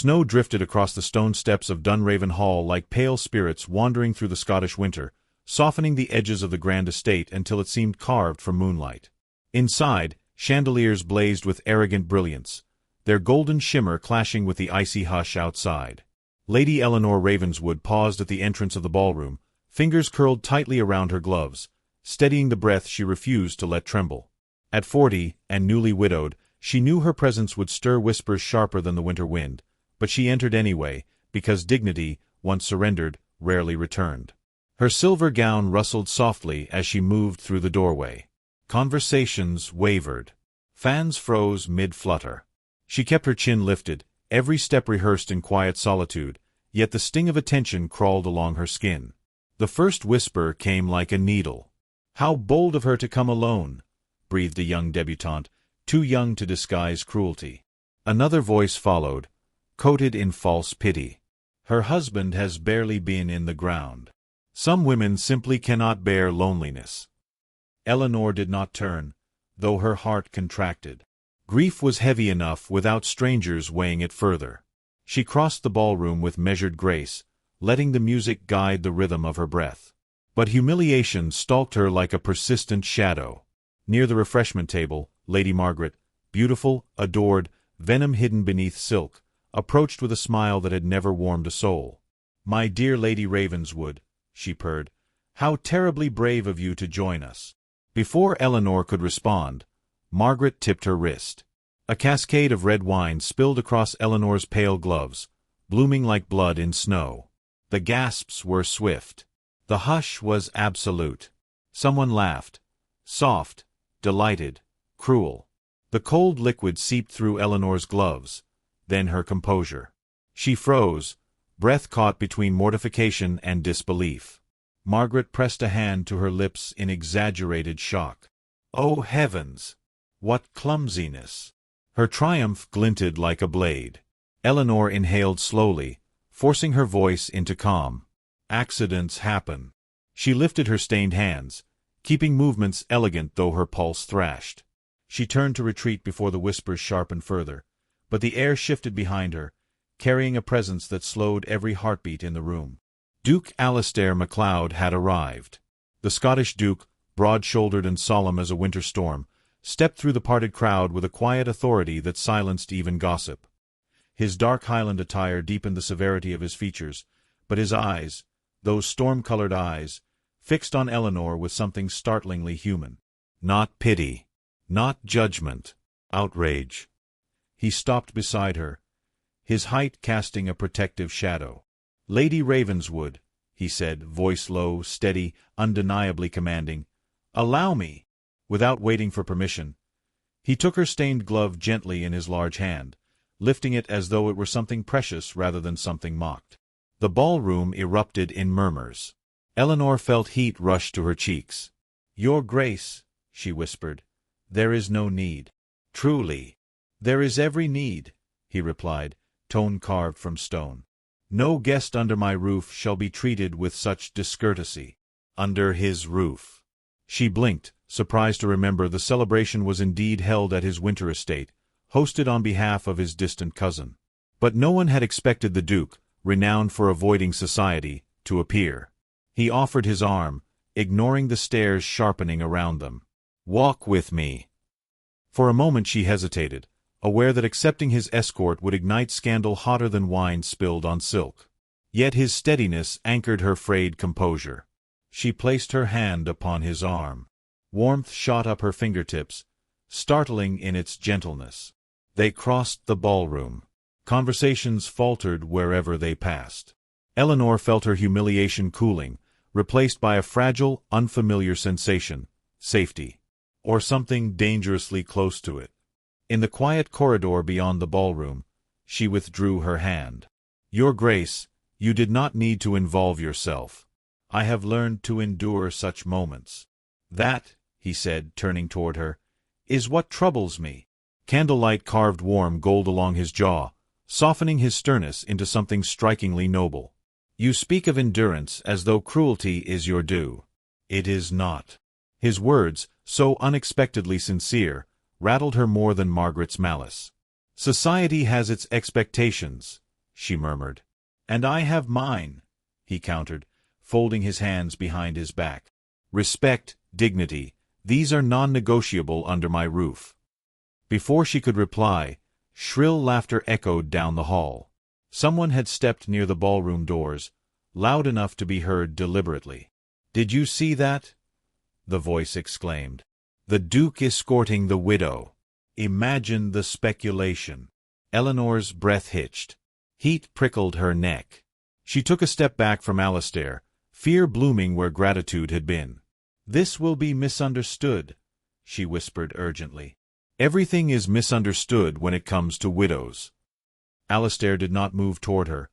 Snow drifted across the stone steps of Dunraven Hall like pale spirits wandering through the Scottish winter, softening the edges of the grand estate until it seemed carved from moonlight. Inside, chandeliers blazed with arrogant brilliance, their golden shimmer clashing with the icy hush outside. Lady Eleanor Ravenswood paused at the entrance of the ballroom, fingers curled tightly around her gloves, steadying the breath she refused to let tremble. At 40, and newly widowed, she knew her presence would stir whispers sharper than the winter wind, but she entered anyway, because dignity, once surrendered, rarely returned. Her silver gown rustled softly as she moved through the doorway. Conversations wavered. Fans froze mid-flutter. She kept her chin lifted, every step rehearsed in quiet solitude, yet the sting of attention crawled along her skin. The first whisper came like a needle. "How bold of her to come alone," breathed a young debutante, too young to disguise cruelty. Another voice followed, coated in false pity. "Her husband has barely been in the ground. Some women simply cannot bear loneliness." Eleanor did not turn, though her heart contracted. Grief was heavy enough without strangers weighing it further. She crossed the ballroom with measured grace, letting the music guide the rhythm of her breath. But humiliation stalked her like a persistent shadow. Near the refreshment table, Lady Margaret, beautiful, adored, venom hidden beneath silk, approached with a smile that had never warmed a soul. "My dear Lady Ravenswood," she purred, "how terribly brave of you to join us." Before Eleanor could respond, Margaret tipped her wrist. A cascade of red wine spilled across Eleanor's pale gloves, blooming like blood in snow. The gasps were swift. The hush was absolute. Someone laughed. Soft, delighted, cruel. The cold liquid seeped through Eleanor's gloves, then her composure. She froze, breath caught between mortification and disbelief. Margaret pressed a hand to her lips in exaggerated shock. "Oh heavens! What clumsiness!" Her triumph glinted like a blade. Eleanor inhaled slowly, forcing her voice into calm. "Accidents happen." She lifted her stained hands, keeping movements elegant though her pulse thrashed. She turned to retreat before the whispers sharpened further, but the air shifted behind her, carrying a presence that slowed every heartbeat in the room. Duke Alastair MacLeod had arrived. The Scottish Duke, broad-shouldered and solemn as a winter storm, stepped through the parted crowd with a quiet authority that silenced even gossip. His dark Highland attire deepened the severity of his features, but his eyes, those storm-colored eyes, fixed on Eleanor with something startlingly human. Not pity, not judgment, outrage. He stopped beside her, his height casting a protective shadow. "Lady Ravenswood," he said, voice low, steady, undeniably commanding, "allow me." Without waiting for permission, he took her stained glove gently in his large hand, lifting it as though it were something precious rather than something mocked. The ballroom erupted in murmurs. Eleanor felt heat rush to her cheeks. "Your Grace," she whispered, "there is no need." "Truly." "There is every need," he replied, tone carved from stone. "No guest under my roof shall be treated with such discourtesy." Under his roof. She blinked, surprised to remember the celebration was indeed held at his winter estate, hosted on behalf of his distant cousin. But no one had expected the Duke, renowned for avoiding society, to appear. He offered his arm, ignoring the stares sharpening around them. "Walk with me." For a moment she hesitated, aware that accepting his escort would ignite scandal hotter than wine spilled on silk. Yet his steadiness anchored her frayed composure. She placed her hand upon his arm. Warmth shot up her fingertips, startling in its gentleness. They crossed the ballroom. Conversations faltered wherever they passed. Eleanor felt her humiliation cooling, replaced by a fragile, unfamiliar sensation, safety. Or something dangerously close to it. In the quiet corridor beyond the ballroom, she withdrew her hand. "Your Grace, you did not need to involve yourself. I have learned to endure such moments." "That," he said, turning toward her, "is what troubles me." Candlelight carved warm gold along his jaw, softening his sternness into something strikingly noble. "You speak of endurance as though cruelty is your due. It is not." His words, so unexpectedly sincere, rattled her more than Margaret's malice. "Society has its expectations," she murmured. "And I have mine," he countered, folding his hands behind his back. "Respect, dignity, these are non-negotiable under my roof." Before she could reply, shrill laughter echoed down the hall. Someone had stepped near the ballroom doors, loud enough to be heard deliberately. "Did you see that?" the voice exclaimed. "The Duke escorting the widow. Imagine the speculation." Eleanor's breath hitched. Heat prickled her neck. She took a step back from Alistair, fear blooming where gratitude had been. "This will be misunderstood," she whispered urgently. "Everything is misunderstood when it comes to widows." Alistair did not move toward her,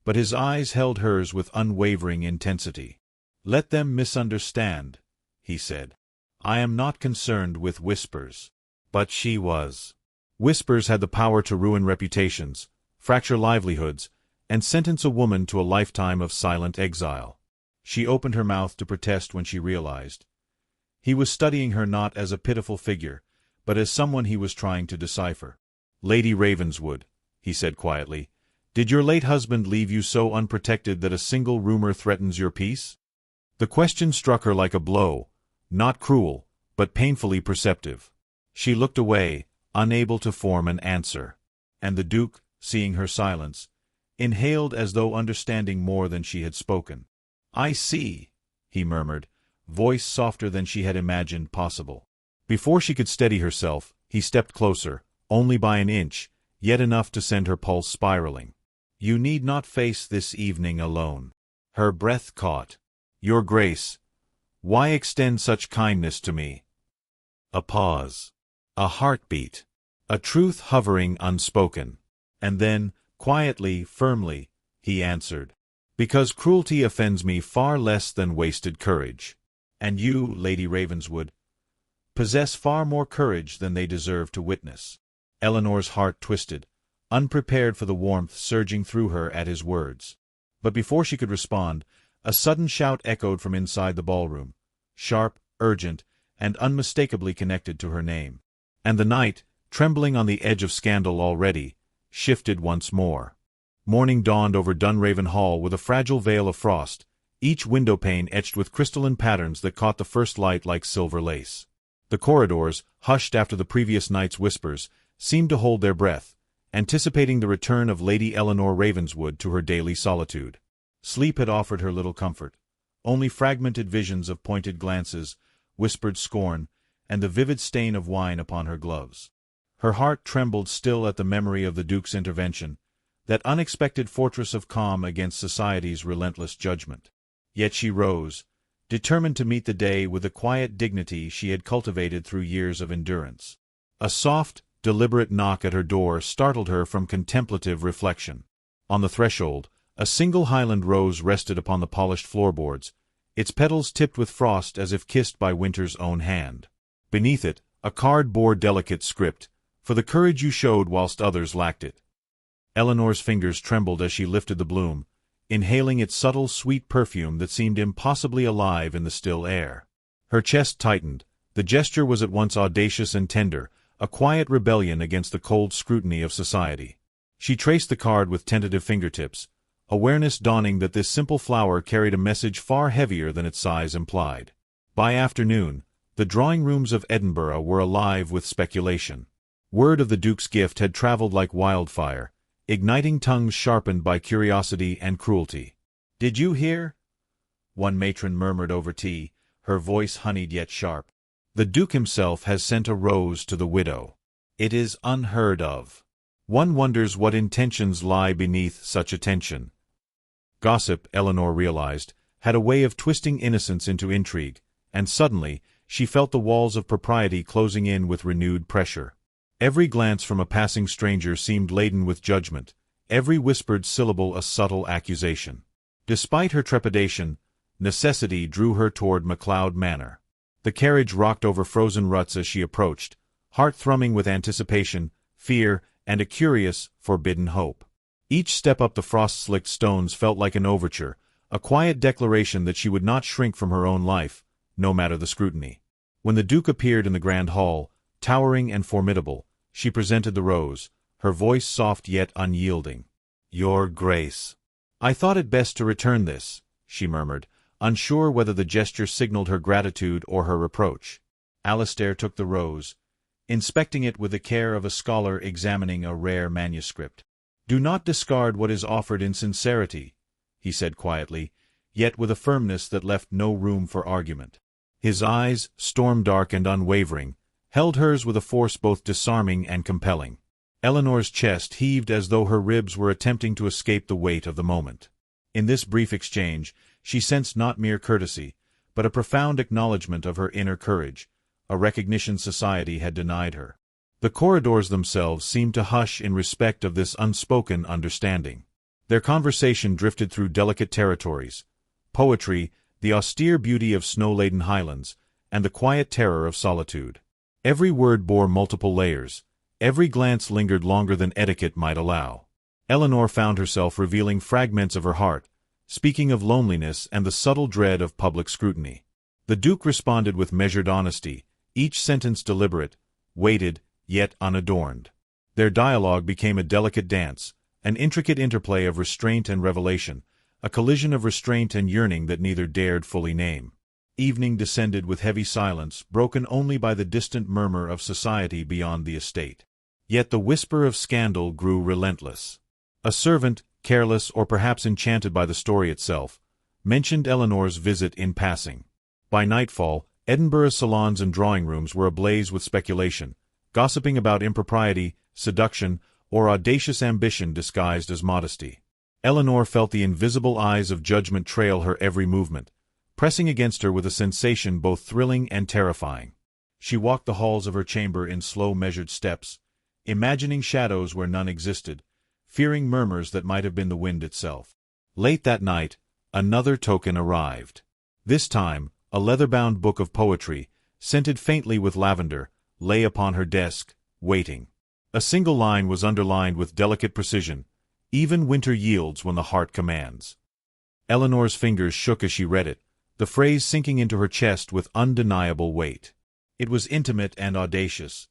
but his eyes held hers with unwavering intensity. "Let them misunderstand," he said. "I am not concerned with whispers." But she was. Whispers had the power to ruin reputations, fracture livelihoods, and sentence a woman to a lifetime of silent exile. She opened her mouth to protest when she realized. He was studying her not as a pitiful figure, but as someone he was trying to decipher. "Lady Ravenswood," he said quietly, "did your late husband leave you so unprotected that a single rumor threatens your peace?" The question struck her like a blow, not cruel, but painfully perceptive. She looked away, unable to form an answer. And the Duke, seeing her silence, inhaled as though understanding more than she had spoken. "I see," he murmured, voice softer than she had imagined possible. Before she could steady herself, he stepped closer, only by an inch, yet enough to send her pulse spiraling. "You need not face this evening alone." Her breath caught. "Your Grace, why extend such kindness to me?" A pause. A heartbeat. A truth hovering unspoken. And then, quietly, firmly, he answered. "Because cruelty offends me far less than wasted courage. And you, Lady Ravenswood, possess far more courage than they deserve to witness." Eleanor's heart twisted, unprepared for the warmth surging through her at his words. But before she could respond, a sudden shout echoed from inside the ballroom, sharp, urgent, and unmistakably connected to her name. And the night, trembling on the edge of scandal already, shifted once more. Morning dawned over Dunraven Hall with a fragile veil of frost, each windowpane etched with crystalline patterns that caught the first light like silver lace. The corridors, hushed after the previous night's whispers, seemed to hold their breath, anticipating the return of Lady Eleanor Ravenswood to her daily solitude. Sleep had offered her little comfort. Only fragmented visions of pointed glances, whispered scorn, and the vivid stain of wine upon her gloves. Her heart trembled still at the memory of the Duke's intervention, that unexpected fortress of calm against society's relentless judgment. Yet she rose, determined to meet the day with the quiet dignity she had cultivated through years of endurance. A soft, deliberate knock at her door startled her from contemplative reflection. On the threshold, a single Highland rose rested upon the polished floorboards, its petals tipped with frost as if kissed by winter's own hand. Beneath it, a card bore delicate script, "For the courage you showed whilst others lacked it." Eleanor's fingers trembled as she lifted the bloom, inhaling its subtle, sweet perfume that seemed impossibly alive in the still air. Her chest tightened. The gesture was at once audacious and tender, a quiet rebellion against the cold scrutiny of society. She traced the card with tentative fingertips, awareness dawning that this simple flower carried a message far heavier than its size implied. By afternoon, the drawing-rooms of Edinburgh were alive with speculation. Word of the Duke's gift had traveled like wildfire, igniting tongues sharpened by curiosity and cruelty. "Did you hear?" one matron murmured over tea, her voice honeyed yet sharp. "The Duke himself has sent a rose to the widow. It is unheard of. One wonders what intentions lie beneath such attention." Gossip, Eleanor realized, had a way of twisting innocence into intrigue, and suddenly she felt the walls of propriety closing in with renewed pressure. Every glance from a passing stranger seemed laden with judgment, every whispered syllable a subtle accusation. Despite her trepidation, necessity drew her toward MacLeod Manor. The carriage rocked over frozen ruts as she approached, heart thrumming with anticipation, fear, and a curious, forbidden hope. Each step up the frost-slicked stones felt like an overture, a quiet declaration that she would not shrink from her own life, no matter the scrutiny. When the Duke appeared in the grand hall, towering and formidable, she presented the rose, her voice soft yet unyielding. "Your Grace." "I thought it best to return this," she murmured, unsure whether the gesture signaled her gratitude or her reproach. Alistair took the rose, inspecting it with the care of a scholar examining a rare manuscript. "Do not discard what is offered in sincerity," he said quietly, yet with a firmness that left no room for argument. His eyes, storm-dark and unwavering, held hers with a force both disarming and compelling. Eleanor's chest heaved as though her ribs were attempting to escape the weight of the moment. In this brief exchange, she sensed not mere courtesy, but a profound acknowledgment of her inner courage, a recognition society had denied her. The corridors themselves seemed to hush in respect of this unspoken understanding. Their conversation drifted through delicate territories: poetry, the austere beauty of snow-laden highlands, and the quiet terror of solitude. Every word bore multiple layers. Every glance lingered longer than etiquette might allow. Eleanor found herself revealing fragments of her heart, speaking of loneliness and the subtle dread of public scrutiny. The Duke responded with measured honesty, each sentence deliberate, weighted, yet unadorned. Their dialogue became a delicate dance, an intricate interplay of restraint and revelation, a collision of restraint and yearning that neither dared fully name. Evening descended with heavy silence, broken only by the distant murmur of society beyond the estate. Yet the whisper of scandal grew relentless. A servant, careless or perhaps enchanted by the story itself, mentioned Eleanor's visit in passing. By nightfall, Edinburgh's salons and drawing rooms were ablaze with speculation, gossiping about impropriety, seduction, or audacious ambition disguised as modesty. Eleanor felt the invisible eyes of judgment trail her every movement, pressing against her with a sensation both thrilling and terrifying. She walked the halls of her chamber in slow measured steps, imagining shadows where none existed, fearing murmurs that might have been the wind itself. Late that night, another token arrived. This time, a leather-bound book of poetry, scented faintly with lavender, lay upon her desk, waiting. A single line was underlined with delicate precision: "Even winter yields when the heart commands." Eleanor's fingers shook as she read it, the phrase sinking into her chest with undeniable weight. It was intimate and audacious,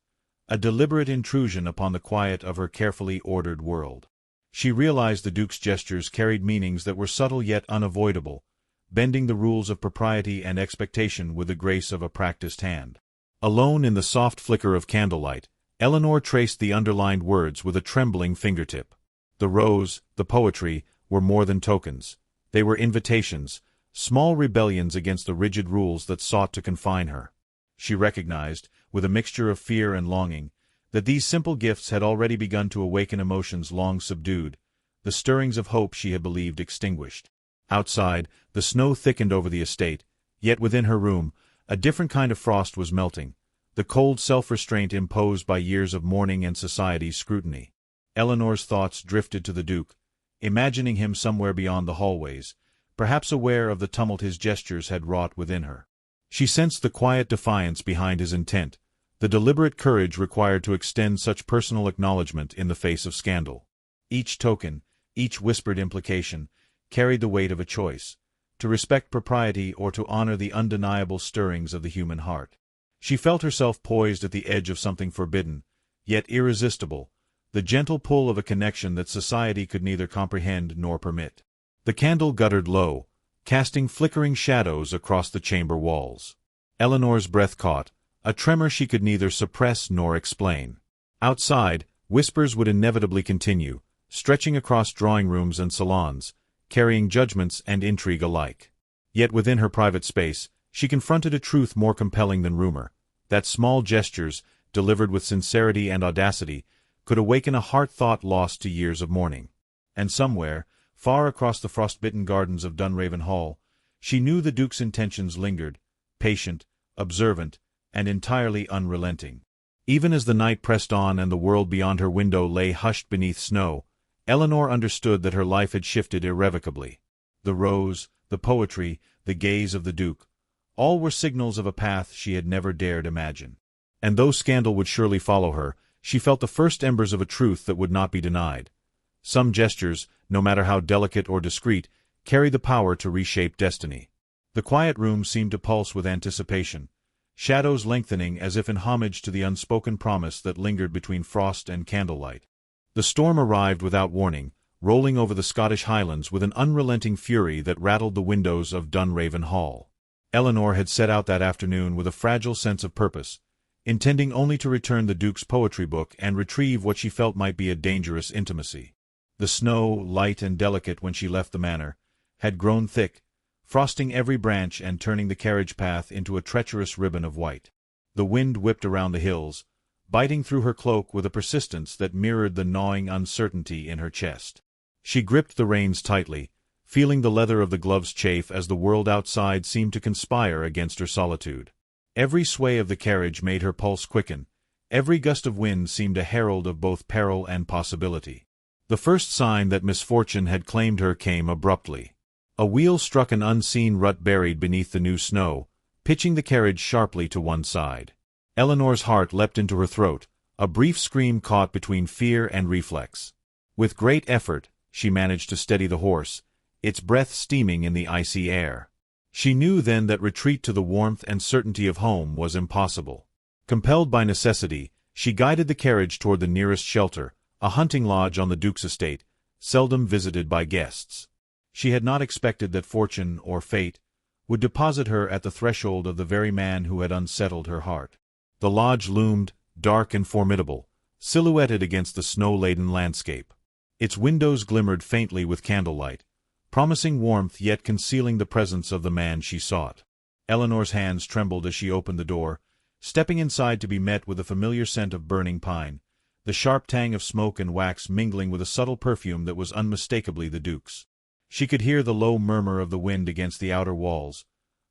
a deliberate intrusion upon the quiet of her carefully ordered world. She realized the Duke's gestures carried meanings that were subtle yet unavoidable, bending the rules of propriety and expectation with the grace of a practiced hand. Alone in the soft flicker of candlelight, Eleanor traced the underlined words with a trembling fingertip. The rose, the poetry, were more than tokens. They were invitations, small rebellions against the rigid rules that sought to confine her. She recognized, with a mixture of fear and longing, that these simple gifts had already begun to awaken emotions long subdued, the stirrings of hope she had believed extinguished. Outside, the snow thickened over the estate, yet within her room, a different kind of frost was melting, the cold self-restraint imposed by years of mourning and society's scrutiny. Eleanor's thoughts drifted to the Duke, imagining him somewhere beyond the hallways, perhaps aware of the tumult his gestures had wrought within her. She sensed the quiet defiance behind his intent, the deliberate courage required to extend such personal acknowledgment in the face of scandal. Each token, each whispered implication, carried the weight of a choice: to respect propriety or to honor the undeniable stirrings of the human heart. She felt herself poised at the edge of something forbidden, yet irresistible, the gentle pull of a connection that society could neither comprehend nor permit. The candle guttered low, casting flickering shadows across the chamber walls. Eleanor's breath caught, a tremor she could neither suppress nor explain. Outside, whispers would inevitably continue, stretching across drawing rooms and salons, carrying judgments and intrigue alike. Yet within her private space, she confronted a truth more compelling than rumor: that small gestures, delivered with sincerity and audacity, could awaken a heart thought lost to years of mourning. And somewhere, far across the frost-bitten gardens of Dunraven Hall, she knew the Duke's intentions lingered, patient, observant, and entirely unrelenting. Even as the night pressed on and the world beyond her window lay hushed beneath snow, Eleanor understood that her life had shifted irrevocably. The rose, the poetry, the gaze of the Duke, all were signals of a path she had never dared imagine. And though scandal would surely follow her, she felt the first embers of a truth that would not be denied. Some gestures, no matter how delicate or discreet, carry the power to reshape destiny. The quiet room seemed to pulse with anticipation, shadows lengthening as if in homage to the unspoken promise that lingered between frost and candlelight. The storm arrived without warning, rolling over the Scottish Highlands with an unrelenting fury that rattled the windows of Dunraven Hall. Eleanor had set out that afternoon with a fragile sense of purpose, intending only to return the Duke's poetry book and retrieve what she felt might be a dangerous intimacy. The snow, light and delicate when she left the manor, had grown thick, frosting every branch and turning the carriage path into a treacherous ribbon of white. The wind whipped around the hills, biting through her cloak with a persistence that mirrored the gnawing uncertainty in her chest. She gripped the reins tightly, feeling the leather of the gloves chafe as the world outside seemed to conspire against her solitude. Every sway of the carriage made her pulse quicken, every gust of wind seemed a herald of both peril and possibility. The first sign that misfortune had claimed her came abruptly. A wheel struck an unseen rut buried beneath the new snow, pitching the carriage sharply to one side. Eleanor's heart leapt into her throat, a brief scream caught between fear and reflex. With great effort, she managed to steady the horse, its breath steaming in the icy air. She knew then that retreat to the warmth and certainty of home was impossible. Compelled by necessity, she guided the carriage toward the nearest shelter, a hunting lodge on the Duke's estate, seldom visited by guests. She had not expected that fortune, or fate, would deposit her at the threshold of the very man who had unsettled her heart. The lodge loomed, dark and formidable, silhouetted against the snow-laden landscape. Its windows glimmered faintly with candlelight, promising warmth yet concealing the presence of the man she sought. Eleanor's hands trembled as she opened the door, stepping inside to be met with a familiar scent of burning pine, the sharp tang of smoke and wax mingling with a subtle perfume that was unmistakably the Duke's. She could hear the low murmur of the wind against the outer walls,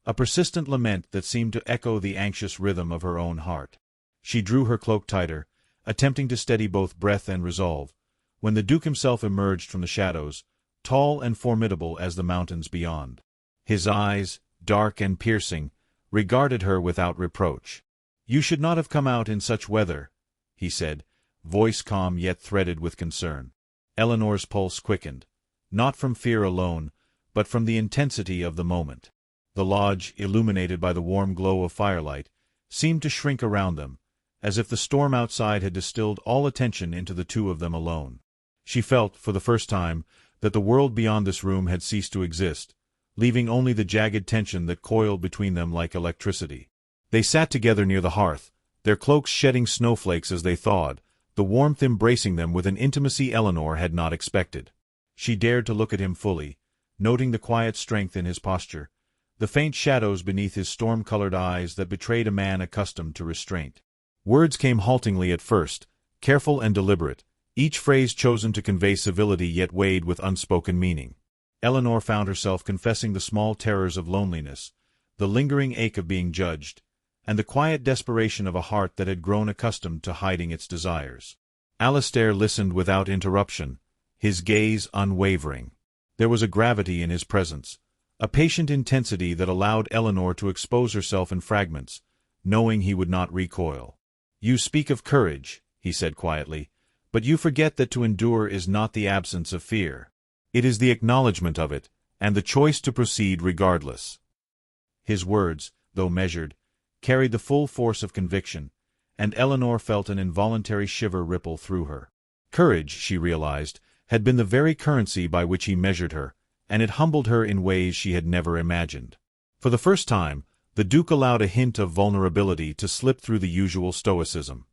a persistent lament that seemed to echo the anxious rhythm of her own heart. She drew her cloak tighter, attempting to steady both breath and resolve, when the Duke himself emerged from the shadows, tall and formidable as the mountains beyond. His eyes, dark and piercing, regarded her without reproach. "You should not have come out in such weather," he said, voice calm yet threaded with concern. Eleanor's pulse quickened, not from fear alone, but from the intensity of the moment. The lodge, illuminated by the warm glow of firelight, seemed to shrink around them, as if the storm outside had distilled all attention into the two of them alone. She felt, for the first time, that the world beyond this room had ceased to exist, leaving only the jagged tension that coiled between them like electricity. They sat together near the hearth, their cloaks shedding snowflakes as they thawed, the warmth embracing them with an intimacy Eleanor had not expected. She dared to look at him fully, noting the quiet strength in his posture, the faint shadows beneath his storm-colored eyes that betrayed a man accustomed to restraint. Words came haltingly at first, careful and deliberate, each phrase chosen to convey civility yet weighed with unspoken meaning. Eleanor found herself confessing the small terrors of loneliness, the lingering ache of being judged, and the quiet desperation of a heart that had grown accustomed to hiding its desires. Alistair listened without interruption, his gaze unwavering. There was a gravity in his presence, a patient intensity that allowed Eleanor to expose herself in fragments, knowing he would not recoil. "You speak of courage," he said quietly, "but you forget that to endure is not the absence of fear. It is the acknowledgment of it, and the choice to proceed regardless." His words, though measured, carried the full force of conviction, and Eleanor felt an involuntary shiver ripple through her. Courage, she realized, had been the very currency by which he measured her, and it humbled her in ways she had never imagined. For the first time, the Duke allowed a hint of vulnerability to slip through the usual stoicism.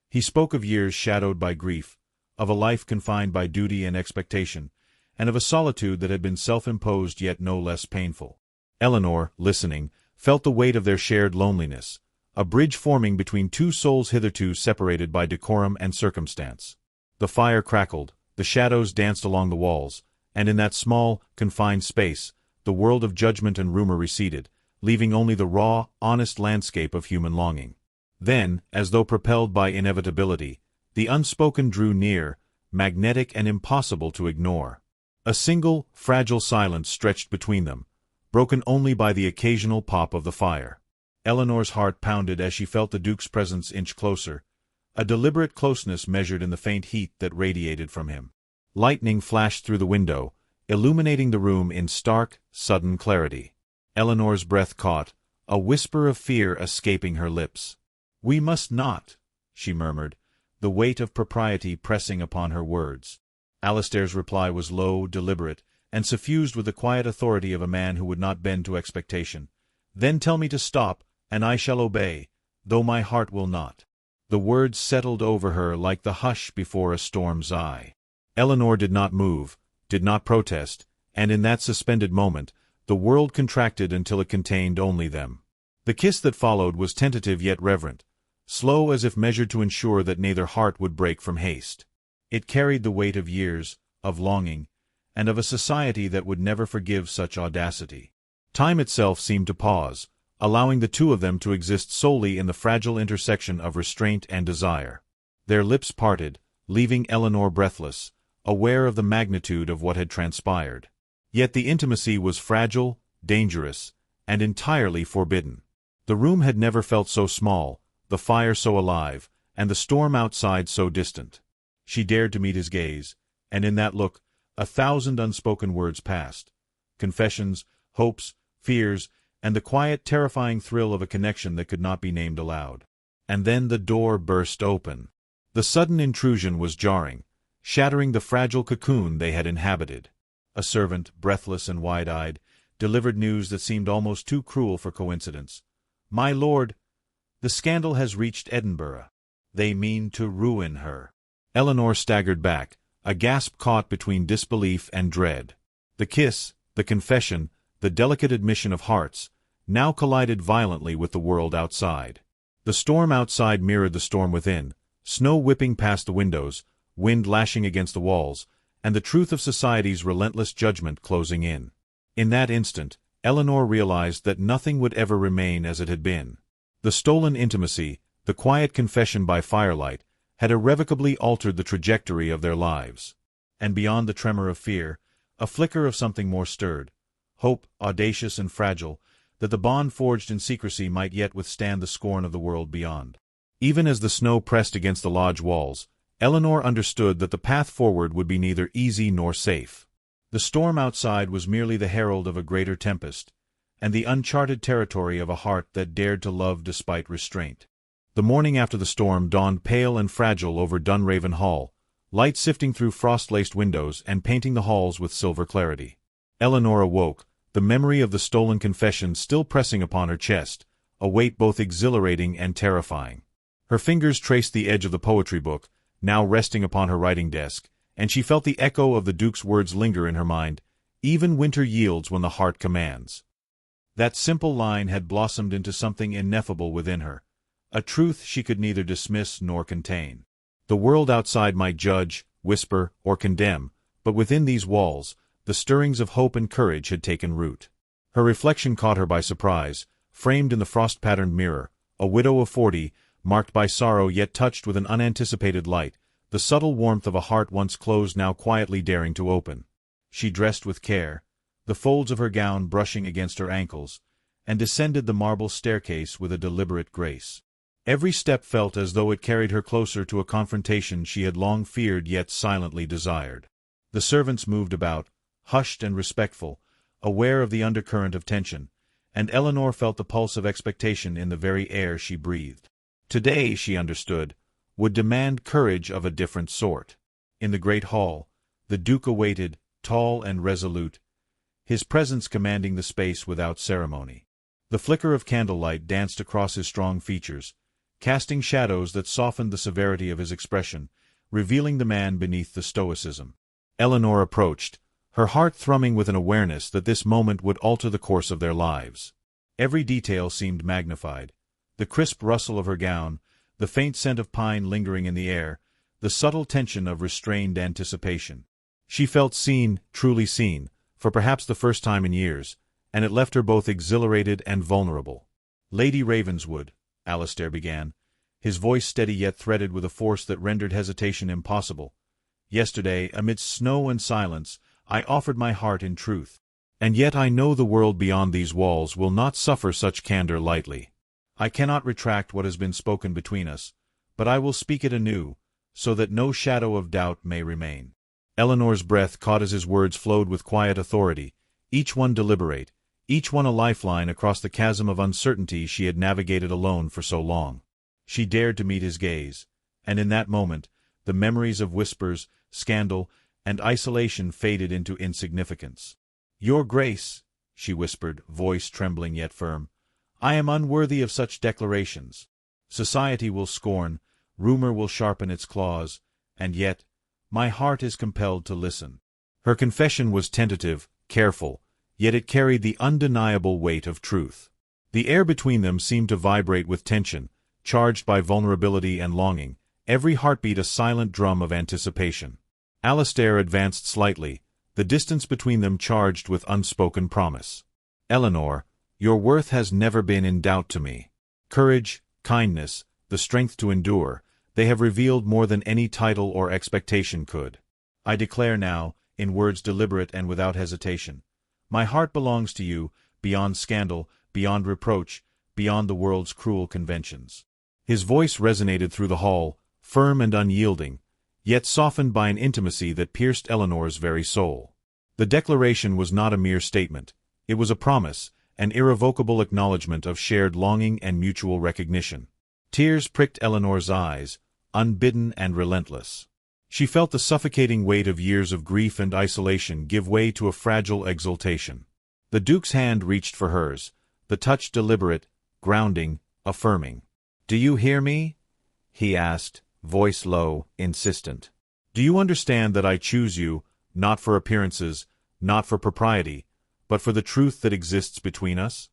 He spoke of years shadowed by grief, of a life confined by duty and expectation, and of a solitude that had been self-imposed yet no less painful. Eleanor, listening, felt the weight of their shared loneliness, a bridge forming between two souls hitherto separated by decorum and circumstance. The fire crackled, the shadows danced along the walls, and in that small, confined space, the world of judgment and rumor receded, leaving only the raw, honest landscape of human longing. Then, as though propelled by inevitability, the unspoken drew near, magnetic and impossible to ignore. A single, fragile silence stretched between them, broken only by the occasional pop of the fire. Eleanor's heart pounded as she felt the Duke's presence inch closer, a deliberate closeness measured in the faint heat that radiated from him. Lightning flashed through the window, illuminating the room in stark, sudden clarity. Eleanor's breath caught, a whisper of fear escaping her lips. "We must not," she murmured, the weight of propriety pressing upon her words. Alistair's reply was low, deliberate, and suffused with the quiet authority of a man who would not bend to expectation. "Then tell me to stop, and I shall obey, though my heart will not." The words settled over her like the hush before a storm's eye. Eleanor did not move, did not protest, and in that suspended moment, the world contracted until it contained only them. The kiss that followed was tentative yet reverent, slow as if measured to ensure that neither heart would break from haste. It carried the weight of years, of longing, and of a society that would never forgive such audacity. Time itself seemed to pause, allowing the two of them to exist solely in the fragile intersection of restraint and desire. Their lips parted, leaving Eleanor breathless, aware of the magnitude of what had transpired. Yet the intimacy was fragile, dangerous, and entirely forbidden. The room had never felt so small, the fire so alive, and the storm outside so distant. She dared to meet his gaze, and in that look, 1,000 unspoken words passed. Confessions, hopes, fears, and the quiet, terrifying thrill of a connection that could not be named aloud. And then the door burst open. The sudden intrusion was jarring, shattering the fragile cocoon they had inhabited. A servant, breathless and wide-eyed, delivered news that seemed almost too cruel for coincidence. "My lord, the scandal has reached Edinburgh. They mean to ruin her." Eleanor staggered back, a gasp caught between disbelief and dread. The kiss, the confession, the delicate admission of hearts, now collided violently with the world outside. The storm outside mirrored the storm within, snow whipping past the windows, wind lashing against the walls, and the truth of society's relentless judgment closing in. In that instant, Eleanor realized that nothing would ever remain as it had been. The stolen intimacy, the quiet confession by firelight, had irrevocably altered the trajectory of their lives. And beyond the tremor of fear, a flicker of something more stirred, hope, audacious and fragile, that the bond forged in secrecy might yet withstand the scorn of the world beyond. Even as the snow pressed against the lodge walls, Eleanor understood that the path forward would be neither easy nor safe. The storm outside was merely the herald of a greater tempest, and the uncharted territory of a heart that dared to love despite restraint. The morning after the storm dawned pale and fragile over Dunraven Hall, light sifting through frost-laced windows and painting the halls with silver clarity. Eleanor awoke, the memory of the stolen confession still pressing upon her chest, a weight both exhilarating and terrifying. Her fingers traced the edge of the poetry book, now resting upon her writing desk, and she felt the echo of the Duke's words linger in her mind, "Even winter yields when the heart commands." That simple line had blossomed into something ineffable within her, a truth she could neither dismiss nor contain. The world outside might judge, whisper, or condemn, but within these walls, the stirrings of hope and courage had taken root. Her reflection caught her by surprise, framed in the frost-patterned mirror, a widow of 40, marked by sorrow yet touched with an unanticipated light, the subtle warmth of a heart once closed now quietly daring to open. She dressed with care, the folds of her gown brushing against her ankles, and descended the marble staircase with a deliberate grace. Every step felt as though it carried her closer to a confrontation she had long feared yet silently desired. The servants moved about, hushed and respectful, aware of the undercurrent of tension, and Eleanor felt the pulse of expectation in the very air she breathed. Today, she understood, would demand courage of a different sort. In the great hall, the Duke awaited, tall and resolute, his presence commanding the space without ceremony. The flicker of candlelight danced across his strong features, casting shadows that softened the severity of his expression, revealing the man beneath the stoicism. Eleanor approached, her heart thrumming with an awareness that this moment would alter the course of their lives. Every detail seemed magnified. The crisp rustle of her gown, the faint scent of pine lingering in the air, the subtle tension of restrained anticipation. She felt seen, truly seen, for perhaps the first time in years, and it left her both exhilarated and vulnerable. "Lady Ravenswood," Alistair began, his voice steady yet threaded with a force that rendered hesitation impossible. "Yesterday, amidst snow and silence, I offered my heart in truth. And yet I know the world beyond these walls will not suffer such candor lightly. I cannot retract what has been spoken between us, but I will speak it anew, so that no shadow of doubt may remain." Eleanor's breath caught as his words flowed with quiet authority, each one deliberate, each one a lifeline across the chasm of uncertainty she had navigated alone for so long. She dared to meet his gaze, and in that moment, the memories of whispers, scandal, and isolation faded into insignificance. "Your Grace," she whispered, voice trembling yet firm, "I am unworthy of such declarations. Society will scorn, rumor will sharpen its claws, and yet, my heart is compelled to listen." Her confession was tentative, careful, yet it carried the undeniable weight of truth. The air between them seemed to vibrate with tension, charged by vulnerability and longing, every heartbeat a silent drum of anticipation. Alastair advanced slightly, the distance between them charged with unspoken promise. "Eleanor, your worth has never been in doubt to me. Courage, kindness, the strength to endure, they have revealed more than any title or expectation could. I declare now, in words deliberate and without hesitation, my heart belongs to you, beyond scandal, beyond reproach, beyond the world's cruel conventions." His voice resonated through the hall, firm and unyielding, yet softened by an intimacy that pierced Eleanor's very soul. The declaration was not a mere statement. It was a promise, an irrevocable acknowledgment of shared longing and mutual recognition. Tears pricked Eleanor's eyes, unbidden and relentless. She felt the suffocating weight of years of grief and isolation give way to a fragile exultation. The Duke's hand reached for hers, the touch deliberate, grounding, affirming. "Do you hear me?" he asked, voice low, insistent. "Do you understand that I choose you, not for appearances, not for propriety, but for the truth that exists between us?"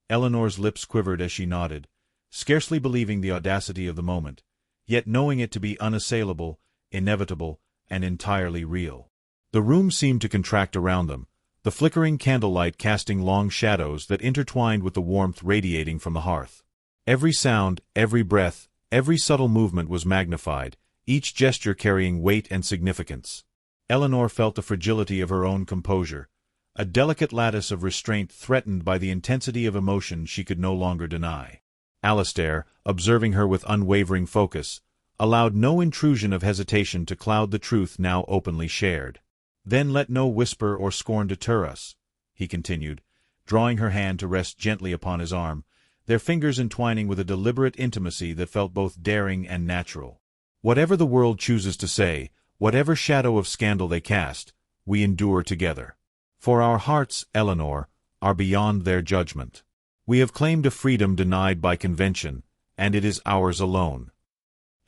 Eleanor's lips quivered as she nodded, scarcely believing the audacity of the moment, yet knowing it to be unassailable, inevitable, and entirely real. The room seemed to contract around them, the flickering candlelight casting long shadows that intertwined with the warmth radiating from the hearth. Every sound, every breath, every subtle movement was magnified, each gesture carrying weight and significance. Eleanor felt the fragility of her own composure, a delicate lattice of restraint threatened by the intensity of emotion she could no longer deny. Alastair, observing her with unwavering focus, allowed no intrusion of hesitation to cloud the truth now openly shared. "Then let no whisper or scorn deter us," he continued, drawing her hand to rest gently upon his arm, their fingers entwining with a deliberate intimacy that felt both daring and natural. "Whatever the world chooses to say, whatever shadow of scandal they cast, we endure together. For our hearts, Eleanor, are beyond their judgment. We have claimed a freedom denied by convention, and it is ours alone."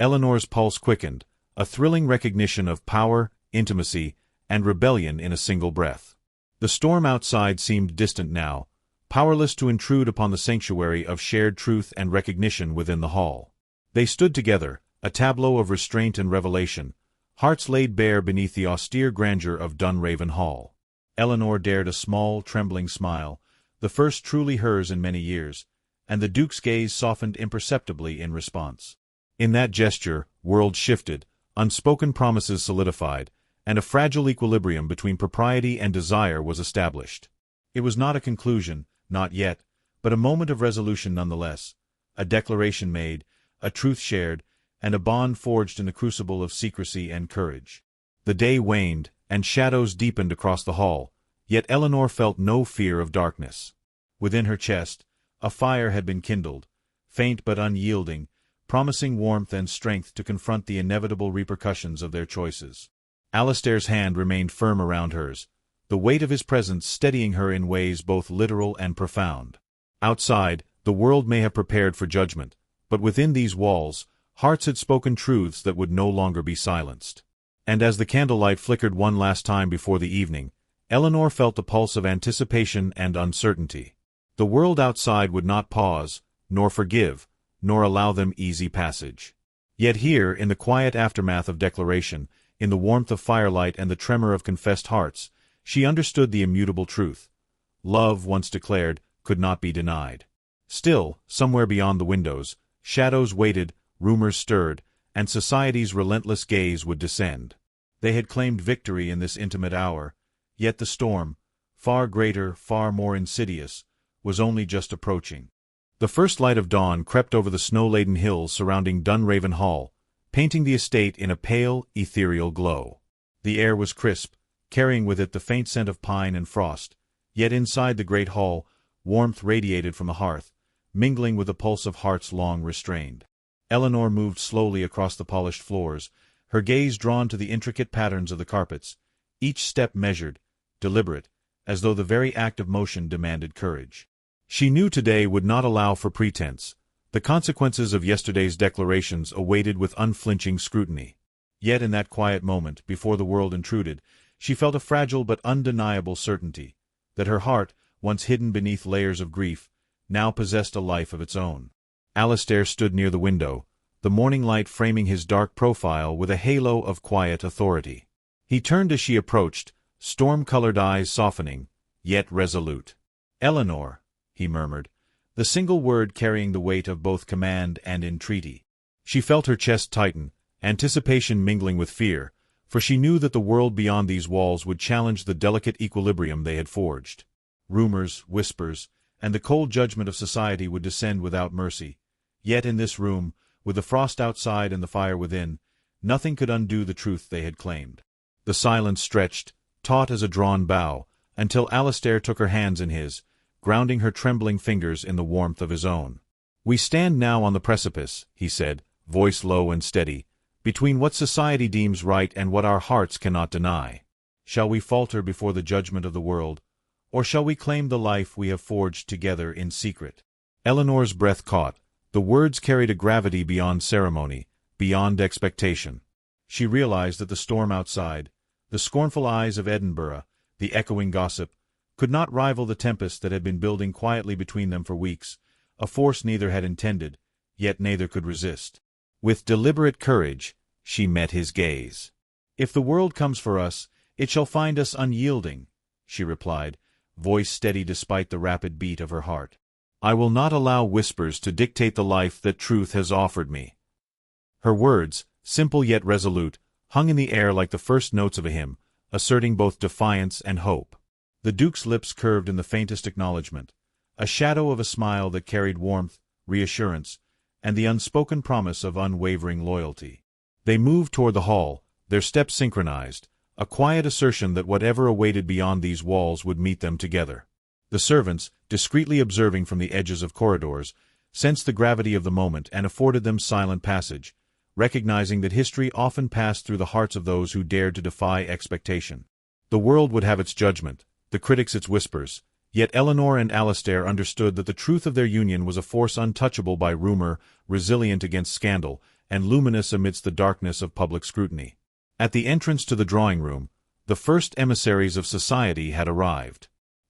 Eleanor's pulse quickened, a thrilling recognition of power, intimacy, and rebellion in a single breath. The storm outside seemed distant now, powerless to intrude upon the sanctuary of shared truth and recognition within the hall. They stood together, a tableau of restraint and revelation, hearts laid bare beneath the austere grandeur of Dunraven Hall. Eleanor dared a small, trembling smile, the first truly hers in many years, and the Duke's gaze softened imperceptibly in response. In that gesture, worlds shifted, unspoken promises solidified, and a fragile equilibrium between propriety and desire was established. It was not a conclusion, not yet, but a moment of resolution nonetheless, a declaration made, a truth shared, and a bond forged in the crucible of secrecy and courage. The day waned, and shadows deepened across the hall, yet Eleanor felt no fear of darkness. Within her chest, a fire had been kindled, faint but unyielding, promising warmth and strength to confront the inevitable repercussions of their choices. Alastair's hand remained firm around hers, the weight of his presence steadying her in ways both literal and profound. Outside, the world may have prepared for judgment, but within these walls, hearts had spoken truths that would no longer be silenced. And as the candlelight flickered one last time before the evening, Eleanor felt the pulse of anticipation and uncertainty. The world outside would not pause, nor forgive, nor allow them easy passage. Yet here, in the quiet aftermath of declaration, in the warmth of firelight and the tremor of confessed hearts, she understood the immutable truth. Love, once declared, could not be denied. Still, somewhere beyond the windows, shadows waited, rumors stirred, and society's relentless gaze would descend. They had claimed victory in this intimate hour, yet the storm, far greater, far more insidious, was only just approaching. The first light of dawn crept over the snow-laden hills surrounding Dunraven Hall, painting the estate in a pale, ethereal glow. The air was crisp, carrying with it the faint scent of pine and frost, yet inside the great hall, warmth radiated from the hearth, mingling with the pulse of hearts long restrained. Eleanor moved slowly across the polished floors, her gaze drawn to the intricate patterns of the carpets, each step measured, deliberate, as though the very act of motion demanded courage. She knew today would not allow for pretense. The consequences of yesterday's declarations awaited with unflinching scrutiny. Yet in that quiet moment, before the world intruded, she felt a fragile but undeniable certainty, that her heart, once hidden beneath layers of grief, now possessed a life of its own. Alastair stood near the window, the morning light framing his dark profile with a halo of quiet authority. He turned as she approached, storm-colored eyes softening, yet resolute. "Eleanor," he murmured, the single word carrying the weight of both command and entreaty. She felt her chest tighten, anticipation mingling with fear, for she knew that the world beyond these walls would challenge the delicate equilibrium they had forged. Rumors, whispers, and the cold judgment of society would descend without mercy. Yet in this room, with the frost outside and the fire within, nothing could undo the truth they had claimed. The silence stretched, taut as a drawn bow, until Alastair took her hands in his, grounding her trembling fingers in the warmth of his own. "We stand now on the precipice," he said, voice low and steady, "between what society deems right and what our hearts cannot deny. Shall we falter before the judgment of the world, or shall we claim the life we have forged together in secret?" Eleanor's breath caught. The words carried a gravity beyond ceremony, beyond expectation. She realized that the storm outside, the scornful eyes of Edinburgh, the echoing gossip, could not rival the tempest that had been building quietly between them for weeks, a force neither had intended, yet neither could resist. With deliberate courage, she met his gaze. "If the world comes for us, it shall find us unyielding," she replied, voice steady despite the rapid beat of her heart. "I will not allow whispers to dictate the life that truth has offered me." Her words, simple yet resolute, hung in the air like the first notes of a hymn, asserting both defiance and hope. The Duke's lips curved in the faintest acknowledgment, a shadow of a smile that carried warmth, reassurance, and the unspoken promise of unwavering loyalty. They moved toward the hall, their steps synchronized, a quiet assertion that whatever awaited beyond these walls would meet them together. The servants, discreetly observing from the edges of corridors, sensed the gravity of the moment and afforded them silent passage, recognizing that history often passed through the hearts of those who dared to defy expectation. The world would have its judgment, the critics its whispers, yet Eleanor and Alastair understood that the truth of their union was a force untouchable by rumor, resilient against scandal, and luminous amidst the darkness of public scrutiny. At the entrance to the drawing-room, the first emissaries of society had arrived.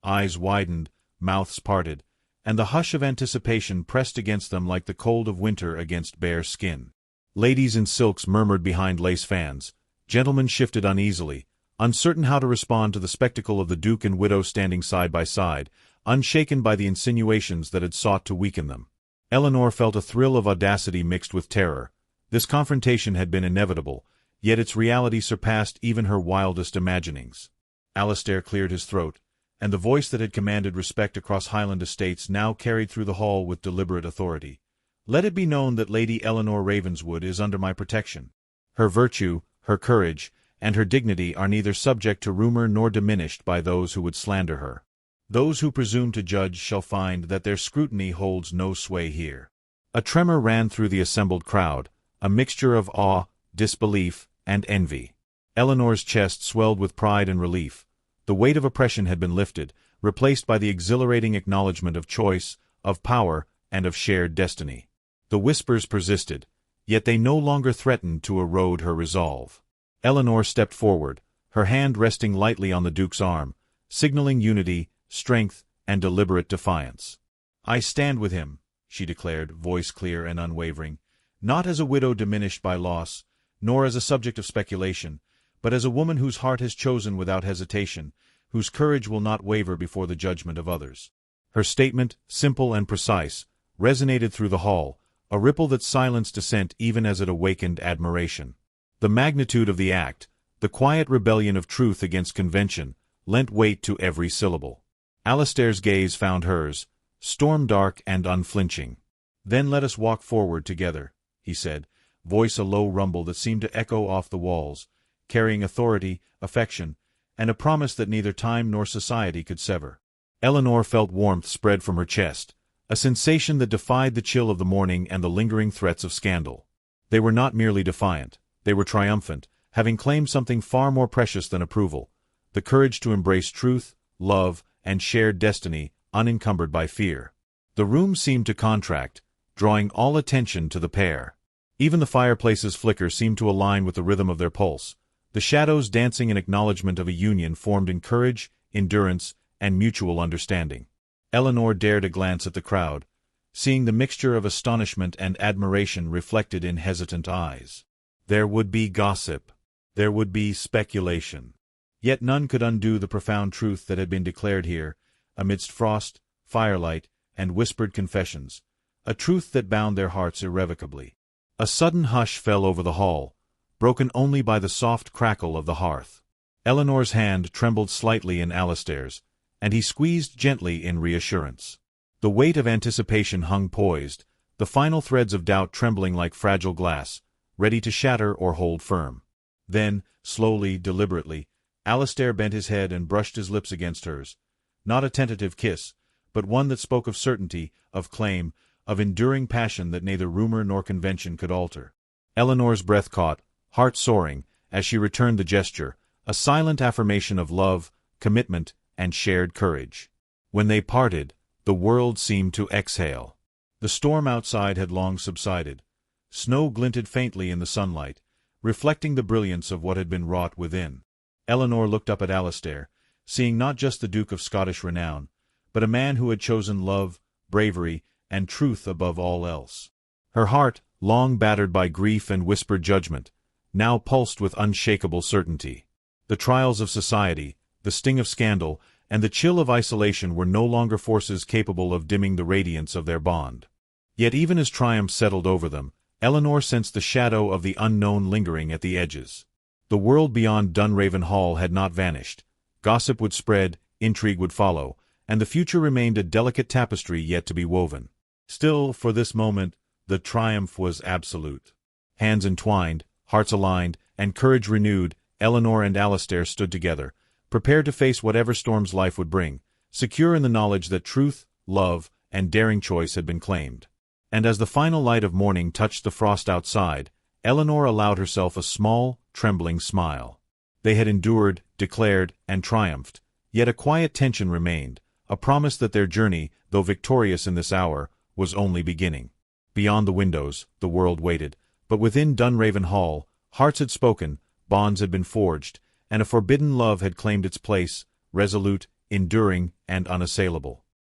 Eyes widened, mouths parted, and the hush of anticipation pressed against them like the cold of winter against bare skin. Ladies in silks murmured behind lace fans, gentlemen shifted uneasily, uncertain how to respond to the spectacle of the Duke and widow standing side by side, unshaken by the insinuations that had sought to weaken them. Eleanor felt a thrill of audacity mixed with terror. This confrontation had been inevitable, yet its reality surpassed even her wildest imaginings. Alastair cleared his throat, and the voice that had commanded respect across Highland estates now carried through the hall with deliberate authority. "Let it be known that Lady Eleanor Ravenswood is under my protection. Her virtue, her courage, and her dignity are neither subject to rumor nor diminished by those who would slander her. Those who presume to judge shall find that their scrutiny holds no sway here." A tremor ran through the assembled crowd, a mixture of awe, disbelief, and envy. Eleanor's chest swelled with pride and relief. The weight of oppression had been lifted, replaced by the exhilarating acknowledgment of choice, of power, and of shared destiny. The whispers persisted, yet they no longer threatened to erode her resolve. Eleanor stepped forward, her hand resting lightly on the Duke's arm, signaling unity, strength, and deliberate defiance. "I stand with him," she declared, voice clear and unwavering, "not as a widow diminished by loss, nor as a subject of speculation, but as a woman whose heart has chosen without hesitation, whose courage will not waver before the judgment of others." Her statement, simple and precise, resonated through the hall, a ripple that silenced dissent even as it awakened admiration. The magnitude of the act, the quiet rebellion of truth against convention, lent weight to every syllable. Alastair's gaze found hers, storm-dark and unflinching. "Then let us walk forward together," he said, voice a low rumble that seemed to echo off the walls, carrying authority, affection, and a promise that neither time nor society could sever. Eleanor felt warmth spread from her chest, a sensation that defied the chill of the morning and the lingering threats of scandal. They were not merely defiant, They were triumphant, having claimed something far more precious than approval: the courage to embrace truth, love, and shared destiny, unencumbered by fear. The room seemed to contract, drawing all attention to the pair. Even the fireplace's flicker seemed to align with the rhythm of their pulse, the shadows dancing in acknowledgement of a union formed in courage, endurance, and mutual understanding. Eleanor dared a glance at the crowd, seeing the mixture of astonishment and admiration reflected in hesitant eyes. There would be gossip. There would be speculation. Yet none could undo the profound truth that had been declared here, amidst frost, firelight, and whispered confessions, a truth that bound their hearts irrevocably. A sudden hush fell over the hall, broken only by the soft crackle of the hearth. Eleanor's hand trembled slightly in Alistair's, and he squeezed gently in reassurance. The weight of anticipation hung poised, the final threads of doubt trembling like fragile glass, ready to shatter or hold firm. Then, slowly, deliberately, Alistair bent his head and brushed his lips against hers, not a tentative kiss, but one that spoke of certainty, of claim, of enduring passion that neither rumor nor convention could alter. Eleanor's breath caught, heart soaring, as she returned the gesture, a silent affirmation of love, commitment, and shared courage. When they parted, the world seemed to exhale. The storm outside had long subsided. Snow glinted faintly in the sunlight, reflecting the brilliance of what had been wrought within. Eleanor looked up at Alistair, seeing not just the Duke of Scottish renown, but a man who had chosen love, bravery, and truth above all else. Her heart, long battered by grief and whispered judgment, now pulsed with unshakable certainty. The trials of society, the sting of scandal, and the chill of isolation were no longer forces capable of dimming the radiance of their bond. Yet even as triumph settled over them, Eleanor sensed the shadow of the unknown lingering at the edges. The world beyond Dunraven Hall had not vanished. Gossip would spread, intrigue would follow, and the future remained a delicate tapestry yet to be woven. Still, for this moment, the triumph was absolute. Hands entwined, hearts aligned, and courage renewed, Eleanor and Alistair stood together, prepared to face whatever storms life would bring, secure in the knowledge that truth, love, and daring choice had been claimed. And as the final light of morning touched the frost outside, Eleanor allowed herself a small, trembling smile. They had endured, declared, and triumphed, yet a quiet tension remained, a promise that their journey, though victorious in this hour, was only beginning. Beyond the windows, the world waited, but within Dunraven Hall, hearts had spoken, bonds had been forged, and a forbidden love had claimed its place, resolute, enduring, and unassailable.